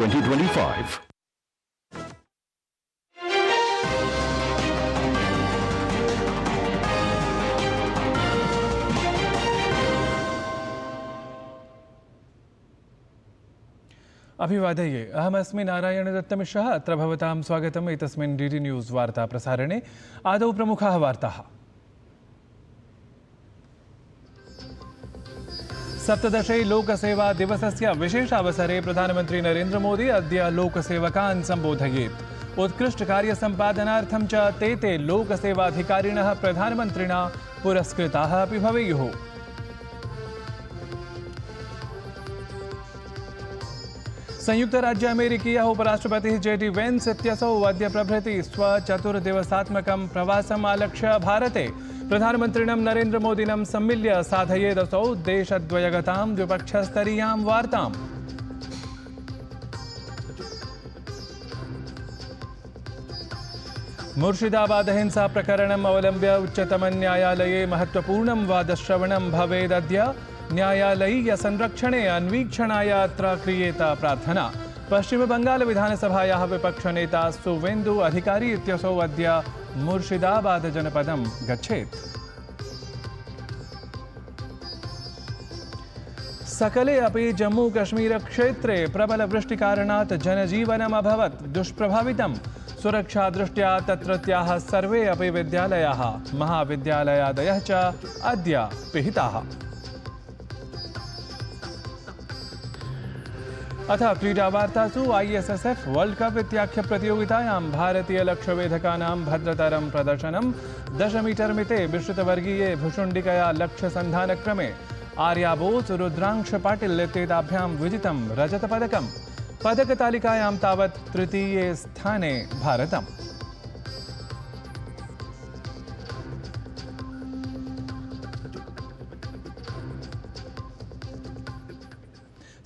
2025. अभिवादये अहमस्मि नारायणदत्तमिश्रः अत्र भवतां स्वागतम् एतस्मिन् डीडी न्यूज़ वार्ता प्रसारणे आदौ प्रमुखाः वार्ताः। सप्तदशे लोकसेवा दिवसस्य विशेषावसरे प्रधानमन्त्री नरेन्द्र मोदी अद्य लोकसेवकान् सम्बोधयेत्। उत्कृष्टकार्यसम्पादनार्थं च ते लोकसेवाधिकारिणः प्रधानमन्त्रिणा पुरस्कृताः अपि भवेयुः। संयुक्त राज्य अमेरिकीयः उपराष्ट्रपतिः JD वेन्स् इत्यसौ अद्य प्रभृति स्वचतुर्दिवसात्मकं प्रवासम् आलक्ष्य भारते प्रधानमन्त्रिणं नरेन्द्र मोदिनं सम्मिल्य साधयेदसौ देशद्वयगतां द्विपक्षस्तरीयां वार्ताम्। मुर्शिदाबाद हिंसा प्रकरणम् अवलम्ब्य उच्चतमन्यायालये महत्त्वपूर्णं वादश्रवणं भवेदद्य। न्यायालयीय संरक्षणे अन्वीक्षणाय अत्र क्रियेत प्रार्थना। पश्चिम बंगाल विधानसभायाः विपक्षनेता सुवेन्दु अधिकारी इत्यसौ अद्य मुर्शिदाबाद जनपदं गच्छेत्। सकले अपि जम्मू कश्मीर क्षेत्रे प्रबल वृष्टिकारणात् जनजीवनम् अभवत् दुष्प्रभावितम्। सुरक्षादृष्ट्या तत्रत्याः सर्वे अपि विद्यालयाः महाविद्यालयादयः च अद्य पिहिताः। अथ क्रीडावार्तासु ISSF वर्ल्ड कप इत्याख्य प्रतियोगितायां भारतीय लक्ष्यवेधकानां भद्रतरं प्रदर्शनं 10 मीटर मिते विश्रुतवर्गीये भुशुण्डिकया लक्ष्यसन्धानक्रमे आर्या बोस रुद्रांश पाटिल इत्येताभ्यां विजितं रजतपदकम्। पदकतालिकायां तावत् तृतीये स्थाने भारतम्।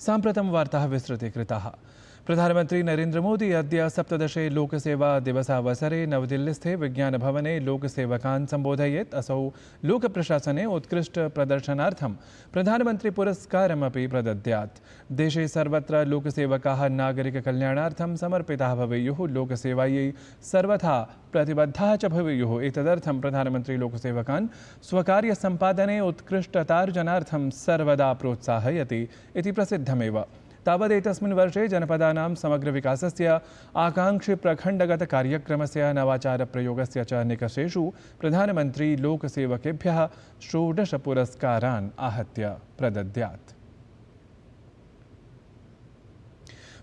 साम्प्रतं वार्ताः विस्तृतीकृताः। प्रधानमन्त्री नरेन्द्र मोदी अद्य सप्तदशे लोकसेवा दिवसावसरे नवदिल्लीस्थे विज्ञानभवने लोकसेवकान् सम्बोधयेत्। असौ लोकप्रशासने उत्कृष्ट प्रदर्शनार्थं प्रधानमन्त्री पुरस्कारमपि प्रदद्यात्। देशे सर्वत्र लोकसेवकाः नागरिककल्याणार्थं समर्पिताः भवेयुः, लोकसेवायै सर्वथा प्रतिबद्धाः च भवेयुः। एतदर्थं प्रधानमन्त्री लोकसेवकान् स्वकार्यसम्पादने उत्कृष्टतार्जनार्थं सर्वदा प्रोत्साहयति इति प्रसिद्धमेव। तावदेतस्मिन् वर्षे जनपदानां समग्रविकासस्य आकाङ्क्षिप्रखण्डगतकार्यक्रमस्य नवाचारप्रयोगस्य च निकषेषु प्रधानमन्त्री लोकसेवकेभ्यः 16 पुरस्कारान् आहत्य प्रदद्यात्।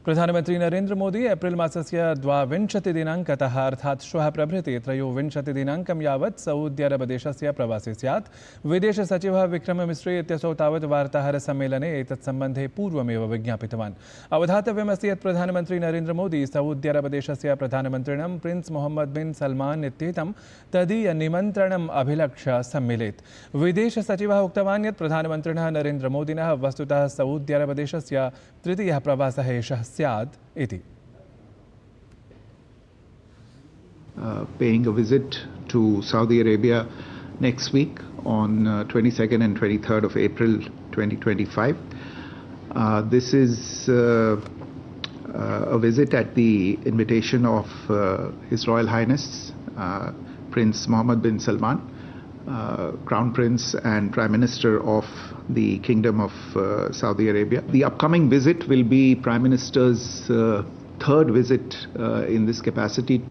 प्रधानमन्त्री नरेन्द्र मोदी एप्रिल मासस्य 22 दिनाङ्कतः अर्थात् श्वः प्रभृति 23 दिनाङ्कं यावत् सऊदी अरब देशस्य प्रवासी स्यात्। विदेश सचिवः विक्रम मिस्री इत्यसौ तावत् वार्ताहरसम्मेलने एतत् सम्बन्धे पूर्वमेव विज्ञापितवान्। अवधातव्यमस्ति यत् प्रधानमन्त्री नरेन्द्र मोदी सऊदी अरब देशस्य प्रधानमन्त्रिणं प्रिन्स् मोहम्मद बिन् सल्मान् इत्येतं तदीयनिमन्त्रणम् अभिलक्ष्य सम्मिलेत्। विदेश सचिवः उक्तवान् यत् प्रधानमन्त्रिणः नरेन्द्र मोदिनः वस्तुतः सऊदी अरब देशस्य तृतीयः प्रवासः एषः स्यात् इति। Paying a visit to Saudi Arabia next week on 22nd and 23rd of April 2025. This is a visit at the invitation of His Royal Highness Prince Mohammed bin Salman, Crown Prince and Prime Minister of the Kingdom of Saudi Arabia. The upcoming visit will be Prime Minister's third visit in this capacity.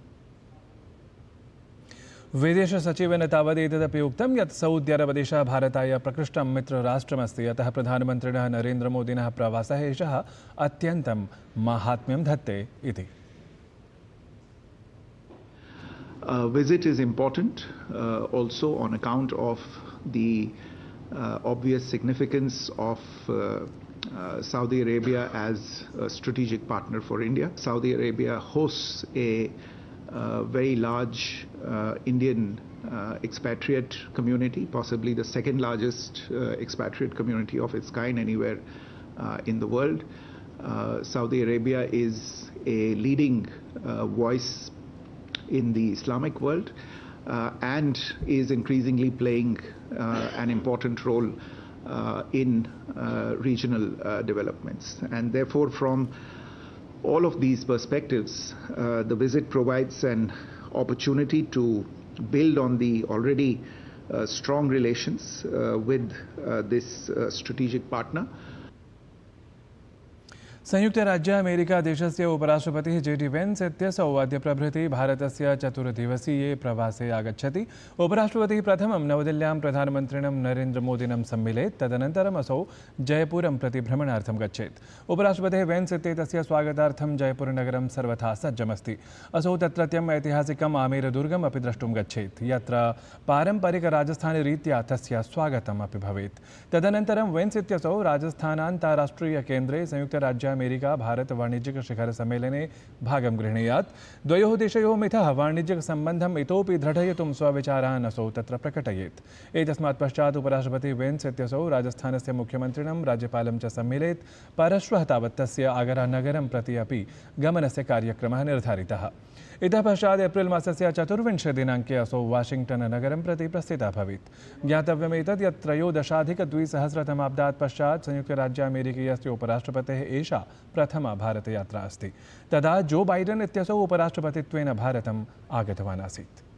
विदेश सचिवेन तावदेतदपि उक्तं यत् Saudi अरब देशः भारताय प्रकृष्टं मित्रराष्ट्रमस्ति, अतः प्रधानमन्त्रिणः नरेन्द्र मोदिनः प्रवासः एषः अत्यन्तं माहात्म्यं धत्ते इति। Visit is important also on account of the obvious significance of Saudi Arabia as a strategic partner for India. Saudi Arabia hosts a very large Indian expatriate community, possibly the second largest expatriate community of its kind anywhere in the world. Saudi Arabia is a leading voice in the Islamic world and is increasingly playing an important role in regional developments. And therefore, from all of these perspectives, the visit provides an opportunity to build on the already strong relations with this strategic partner. संयुक्त राज्य America देशस्य उपराष्ट्रपतिः JD. Veins इत्यसौ अद्य प्रभृति भारतस्य चतुर्दिवसीये प्रवासे आगच्छति। उपराष्ट्रपतिः प्रथमं नवदिल्ल्यां प्रधानमन्त्रिणं नरेन्द्रमोदिनं सम्मिलेत्। तदनन्तरम् असौ जयपुरं प्रति भ्रमणार्थं गच्छेत्। उपराष्ट्रपतिः वेन्स् इत्येतस्य स्वागतार्थं जयपुरनगरं सर्वथा सज्जमस्ति। असौ तत्रत्यम् ऐतिहासिकम् आमेरदुर्गम् अपि द्रष्टुं गच्छेत्, यत्र पारम्परिकराजस्थानरीत्या तस्य स्वागतम् अपि भवेत्। तदनन्तरं वेन्स् इत्यसौ राजस्थानान्ताराष्ट्रियकेन्द्रे संयुक्तराज्य अमेरिका भारत वाणिज्यिक शिखर सम्मेलने भागं गृह्णीयात्। द्वयोः देशयोः मिथः वाणिज्यिकसम्बन्धम् इतोपि दृढयितुं स्वविचारान् असौ तत्र प्रकटयेत्। एतस्मात् पश्चात् उपराष्ट्रपतिः वेन्स् इत्यसौ राजस्थानस्य मुख्यमन्त्रिणं राज्यपालं च सम्मिलेत्। परश्वः तावत् तस्य आगरानगरं प्रति अपि गमनस्य कार्यक्रमः निर्धारितः। इतः पश्चात् एप्रिल् मासस्य 24 दिनाङ्के असौ वाशिङ्ग्टन् नगरं प्रति प्रस्थितः भवेत्। ज्ञातव्यमेतत् यत् 13-2000 पश्चात् संयुक्तराज्यामेरिकीयस्य उपराष्ट्रपतेः एषा प्रथमा भारतयात्रा अस्ति। तदा जो बाइडेन् इत्यसौ उपराष्ट्रपतित्वेन भारतम् आगतवान् आसीत्।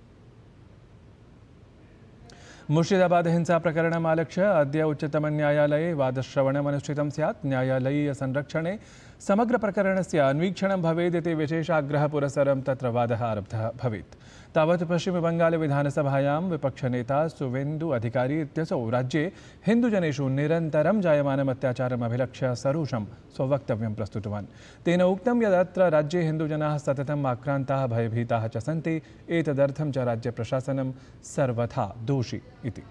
मुर्शिदाबाद हिंसा प्रकरणम् आलक्ष्य अद्य उच्चतमन्यायालये वादश्रवणमनुष्ठितं स्यात्। न्यायालयीय संरक्षणे समग्र प्रकरणस्य अन्वीक्षणं भवेदिति विशेषाग्रहपुरस्सरं तत्र वादः आरब्धः भवेत्। तावत् पश्चिमबङ्गाल विधानसभायां विपक्षनेता सुवेन्दु अधिकारी इत्यसौ राज्ये हिन्दुजनेषु निरन्तरं जायमानम् अत्याचारम् अभिलक्ष्य सरुषं स्ववक्तव्यं प्रस्तुतवान्। तेन उक्तं यदत्र राज्ये हिन्दुजनाः सततम् आक्रान्ताः भयभीताः च सन्ति, एतदर्थं च राज्यप्रशासनं सर्वथा दोषी इति।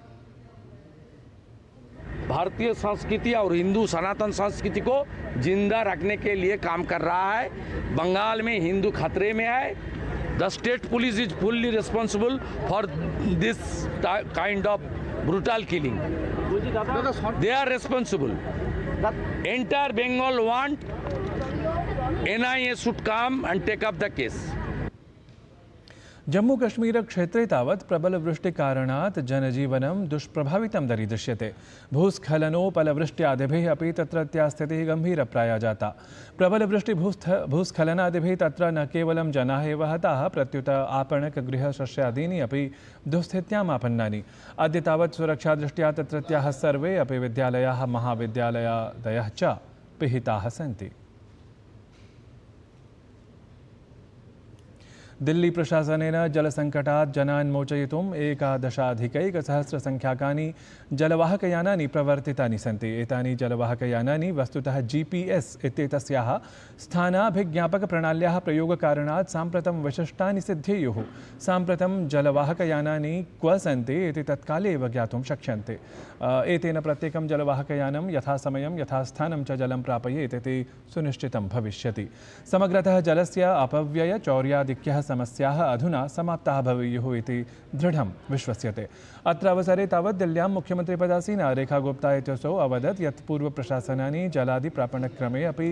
भारतीय संस्कृति और हिंदू सनातन संस्कृति को जिंदा रखने के लिए काम कर रहा है। बंगाल में हिंदू खतरे में है। The state police is fully responsible for this kind of brutal killing. They are responsible. Entire Bengal want NIA should come and take up the case. Jammu Kashmir क्षेत्रे तावत् प्रबल वृष्टिकारणात् जनजीवनं दुष्प्रभावितं दरीदृश्यते। भूस्खलनोपलवृष्ट्यादिभिः अपि तत्रत्या स्थितिः गम्भीरप्राया जाता। प्रबलवृष्टिभूस्खलनादिभिः तत्र न केवलं जनाः एव हताः, प्रत्युत आपणकगृहशस्यादीनि अपि दुःस्थित्याम् आपन्नानि। अद्य तावत् सुरक्षादृष्ट्या तत्रत्याः सर्वे अपि विद्यालयाः महाविद्यालयादयः च पिहिताः सन्ति। दिल्ली प्रशासनेन जलसङ्कटात् जनान् मोचयितुम् 11,000 संख्याकानि जलवाहकयानानि प्रवर्तितानि सन्ति। एतानि जलवाहकयानानि वस्तुतः GPS इत्येतस्याः स्थानाभिज्ञापकप्रणाल्याः प्रयोगकारणात् साम्प्रतं विशिष्टानि सिद्धेयुः। साम्प्रतं जलवाहकयानानि क्व सन्ति इति तत्काले एव ज्ञातुं शक्यन्ते। एतेन प्रत्येकं जलवाहकयानं यथासमयं यथास्थानं च जलं प्रापयेत् इति सुनिश्चितं भविष्यति। समग्रतः जलस्य अपव्यय चौर्याधिक्यः समस्याः अधुना समाप्ताः भवेयुः इति दृढं विश्वस्यते। अत्र अवसरे तावत् दिल्ल्यां मुख्यमन्त्रिपदासीना रेखा गुप्ता इत्यसौ अवदत् यत् पूर्वप्रशासनानि जलादिप्रापणक्रमे अपि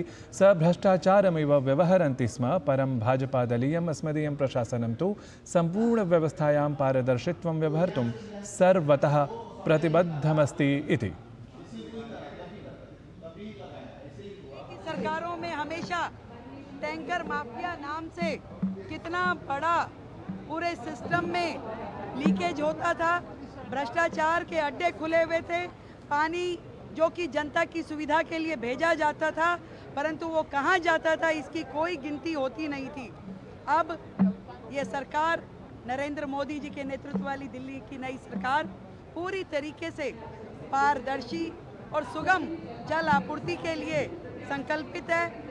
भ्रष्टाचारमेव व्यवहरन्ति स्म। परं भाजपादलीयम् अस्मदीयं प्रशासनं तु सम्पूर्णव्यवस्थायां पारदर्शित्वं व्यवहर्तुं सर्वतः प्रतिबद्धमस्ति इति। सरकारों में हमेशा टैंकर माफिया नाम से कितना बड़ा पूरे सिस्टम में लीकेज होता था। भ्रष्टाचार के अड्डे खुले हुए थे। पानी जो कि जनता की सुविधा के लिए भेजा जाता था, परंतु वो कहाँ जाता था इसकी कोई गिनती होती नहीं थी। अब ये सरकार, नरेंद्र मोदी जी के नेतृत्व वाली दिल्ली की नई सरकार पूरी तरीके से पारदर्शी और सुगम जल आपूर्ति के लिए संकल्पित है।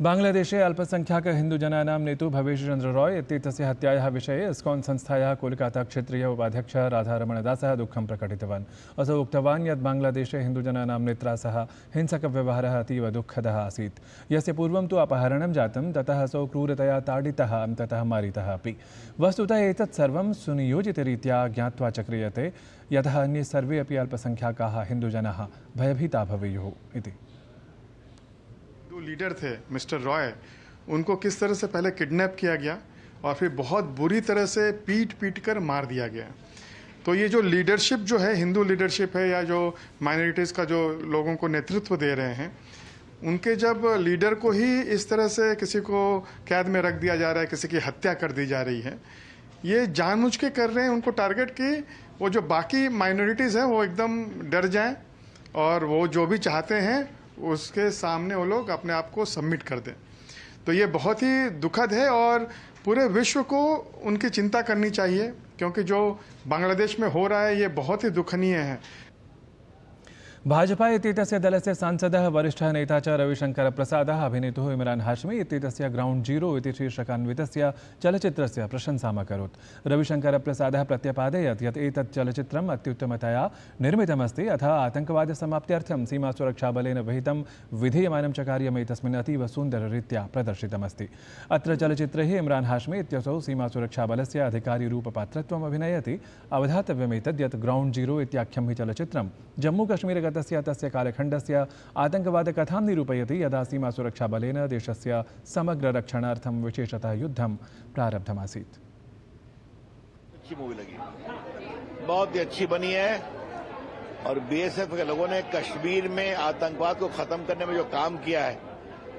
बांग्लादेशे अल्पसंख्याक हिन्दुजनानां नेतु भवेशचन्द्र रॉय इत्येतस्य हत्यायाः विषये इस्कॉन् संस्थायाः कोलकाता क्षेत्रीय उपाध्यक्षः राधारमणदासः दुःखं प्रकटितवान्। असौ उक्तवान् यत् बांग्लादेशे हिन्दुजनानां नेत्रा सह हिंसकव्यवहारः अतीव दुःखदः आसीत्। यस्य पूर्वं तु अपहरणं जातं, ततः असौ क्रूरतया ताडितः, ततः मारितः अपि। वस्तुतः एतत् सर्वं सुनियोजितरीत्या ज्ञात्वा च क्रियते, यतः अन्ये सर्वे अपि अल्पसंख्याकाः हिन्दुजनाः भयभीता भवेयुः इति। जो लीडर थे मिस्टर रॉय, उनको किस तरह से पहले किडनैप किया गया और फिर बहुत बुरी तरह से पीट कर मार दिया गया। तो ये जो लीडरशिप जो है, हिंदू लीडरशिप है या जो माइनॉरिटीज़ का जो लोगों को नेतृत्व दे रहे हैं, उनके जब लीडर को ही इस तरह से किसी को कैद में रख दिया जा रहा है, किसी की हत्या कर दी जा रही है, ये जानबूझ के कर रहे हैं उनको टारगेट कि वो जो बाकी माइनॉरिटीज़ हैं वो एकदम डर जाएं और वो जो भी चाहते हैं उसके सामने वो लोग अपने आप को सबमिट कर दें। तो ये बहुत ही दुखद है और पूरे विश्व को उनकी चिंता करनी चाहिए, क्योंकि जो बांग्लादेश में हो रहा है ये बहुत ही दुखनीय है। भाजपा इत्येतस्य दलस्य सांसदः वरिष्ठः नेता च रविशङ्करप्रसादः अभिनेतुः इमरान् हाश्मी इत्येतस्य ग्राउण्ड् जीरो इति शीर्षकान्वितस्य चलच्चित्रस्य प्रशंसाम् अकरोत्। रविशङ्करप्रसादः प्रत्यपादयत् यत् एतत् चलच्चित्रम् अत्युत्तमतया निर्मितमस्ति, अतः आतङ्कवादसमाप्त्यर्थं सीमासुरक्षाबलेन विहितं विधीयमानं च कार्यम् एतस्मिन् अतीव सुन्दररीत्या प्रदर्शितमस्ति। अत्र चलच्चित्रे इमरान् हाश्मी इत्यसौ सीमासुरक्षाबलस्य अधिकारिरूपपात्रत्वम् अभिनयति। अवधातव्यमेतत् यत् ग्राउण्ड् जीरो इत्याख्यं हि चलच्चित्रं जम्मूकश्मीर तस्य कालखण्डस्य आतङ्कवादकथां निरूपयति, यदा सीमासुरक्षाबलेन देशस्य समग्ररक्षणार्थं विशेषतः युद्धं प्रारब्धमासीत्। अच्छी मूवी लगी, बहुत ही अच्छी बनी है और बीएसएफ के लोगों ने कश्मीर में आतंकवाद को खत्म करने में जो काम किया है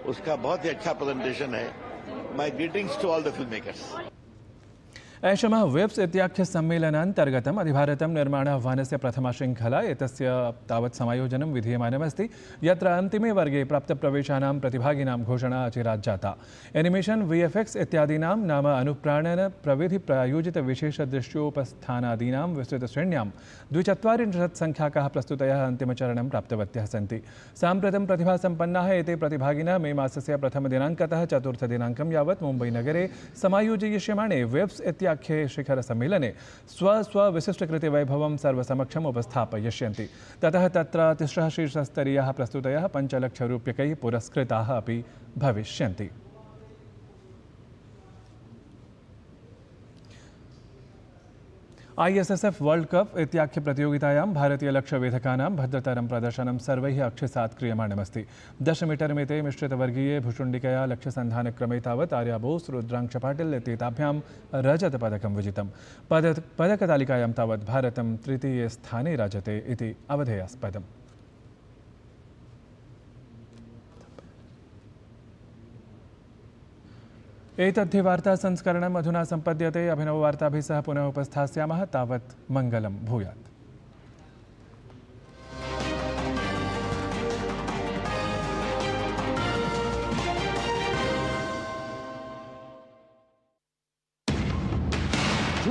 उसका बहुत ही अच्छा प्रेजेंटेशन है। My greetings to all the filmmakers. ऐषमः वेब्स् इत्याख्य सम्मेलनान्तर्गतम् अधिभारतं निर्माणाह्वानस्य प्रथमा शृङ्खला एतस्य तावत् समायोजनं विधीयमानमस्ति, यत्र अन्तिमे वर्गे प्राप्तप्रवेशानां प्रतिभागिनां घोषणा अचिरात् जाता। एनिमेशन्, VFX इत्यादीनां नाम अनुप्राणन प्रविधि प्रायोजितविशेषदृश्योपस्थानादीनां विस्तृतश्रेण्यां 240 संख्याकाः प्रस्तुतयः अन्तिमचरणं प्राप्तवत्यः सन्ति। साम्प्रतं प्रतिभासम्पन्नाः एते प्रतिभागिनः मे मासस्य प्रथमदिनाङ्कतः चतुर्थदिनाङ्कं यावत् मुम्बईनगरे समायोजयिष्यमाणे वेब्स् आख्ये शिखर सम्मेलने स्वविशिष्टकृतिवैभवं सर्वसमक्षम् उपस्थापयिष्यन्ति। ततः तत्र तिस्रः शीर्षस्तरीयाः प्रस्तुतयः 5 लक्षरूप्यकैः पुरस्कृताः अपि भविष्यन्ति। ISSF वर्ल्ड कप इत्याख्य प्रतियोगितायां भारतीयलक्ष्यवेधकानां भद्रतरं प्रदर्शनं सर्वैः अक्षिसात् क्रियमाणमस्ति। 10 मीटर् मिते मिश्रितवर्गीये भुषुण्डिकया लक्ष्यसन्धानक्रमे तावत् आर्या बोस्, रुद्रांश पाटिल इत्येताभ्यां रजतपदकं विजितं। पदकतालिकायां तावत् भारतं तृतीये स्थाने राजते इति अवधेयास्पदम्। एतद्धि वार्ता संस्करणम् अधुना सम्पद्यते। अभिनववार्ताभिः सह पुनः उपस्थास्यामः। तावत् मङ्गलं भूयात्।